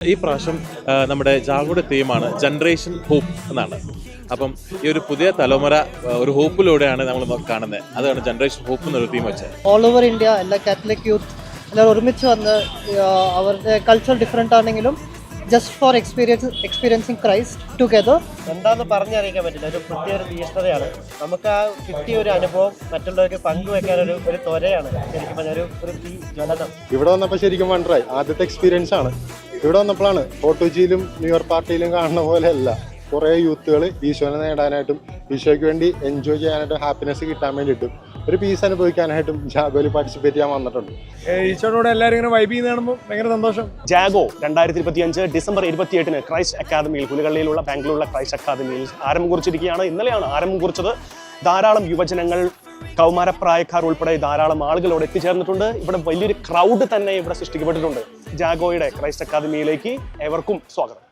ഈ പ്രാവശ്യം നമ്മുടെ ജാഗോയുടെ തീമാണ് ജനറേഷൻ ഹോപ്പ് എന്നാണ്. അപ്പം ഈ ഒരു പുതിയ തലമുറ ഒരു ഹോപ്പിലൂടെയാണ് നമ്മൾ കാണുന്നത്. അതാണ് ജനറേഷൻ ഹോപ്പ് എന്നൊരു തീം വെച്ചത്. ഓൾ ഓവർ ഇന്ത്യ എല്ലാ കാത്തലിക് യൂത്ത് എല്ലാവരും ഒരുമിച്ച് വന്ന് അവരുടെ കൾച്ചർ ഡിഫറെൻ്റ് ആണെങ്കിലും just for experiencing Christ together. എന്താണെന്ന് പറഞ്ഞറിയിക്കാൻ പറ്റില്ല. ഒരു പ്രത്യേക ഒരു തീഷ്ണതയാണ്. നമുക്ക് ആ കിട്ടിയ ഒരു അനുഭവം മറ്റുള്ളവർക്ക് പങ്കുവെക്കാൻ ഒരു ത്വരയാണ്. ശരിക്കും പറഞ്ഞാൽ ഒരു ജ്വലനം. ഇവിടെ വന്നപ്പോൾ ശരിക്കും വണ്ടറായി. ആദ്യത്തെ എക്സ്പീരിയൻസ് ആണ്. ഇവിടെ വന്നപ്പോഴാണ് ഫോട്ടോജിയിലും ന്യൂയോർക്ക് പാർട്ടിയിലും കാണുന്ന പോലെയല്ല. കുറേ യൂത്തുകൾ ഈശോനെ നേടാനായിട്ടും ഈശോയ്ക്ക് വേണ്ടി എൻജോയ് ചെയ്യാനായിട്ടും ഹാപ്പിനെസ് കിട്ടാൻ വേണ്ടിയിട്ടും ഒരു പീസ് അനുഭവിക്കാനായിട്ടും ജാഗോയിൽ പാർട്ടിസിപ്പേറ്റ് ചെയ്യാൻ വന്നിട്ടുണ്ട്. ഈശോയോട് എല്ലാവരും ഇങ്ങനെ വൈബ് ചെയ്യുന്ന കാണുമ്പോൾ ഭയങ്കര സന്തോഷം. ജാഗോ 2025 ഡിസംബർ 28 ക്രൈസ്റ്റ് അക്കാദമിയിൽ പുലികളിലുള്ള ബാംഗ്ലൂരിലുള്ള ക്രൈസ്റ്റ് അക്കാദമിയിൽ ആരംഭം കുറിച്ചിരിക്കുകയാണ്. ഇന്നലെയാണ് ആരംഭം കുറിച്ചത്. ധാരാളം യുവജനങ്ങൾ, കൗമാരപ്രായക്കാർ ഉൾപ്പെടെ ധാരാളം ആളുകളോട് എത്തിച്ചേർന്നിട്ടുണ്ട്. ഇവിടെ വലിയൊരു ക്രൗഡ് തന്നെ ഇവിടെ സൃഷ്ടിക്കപ്പെട്ടിട്ടുണ്ട്. ജാഗോയുടെ ക്രൈസ്റ്റ് അക്കാദമിയിലേക്ക് ഏവർക്കും സ്വാഗതം.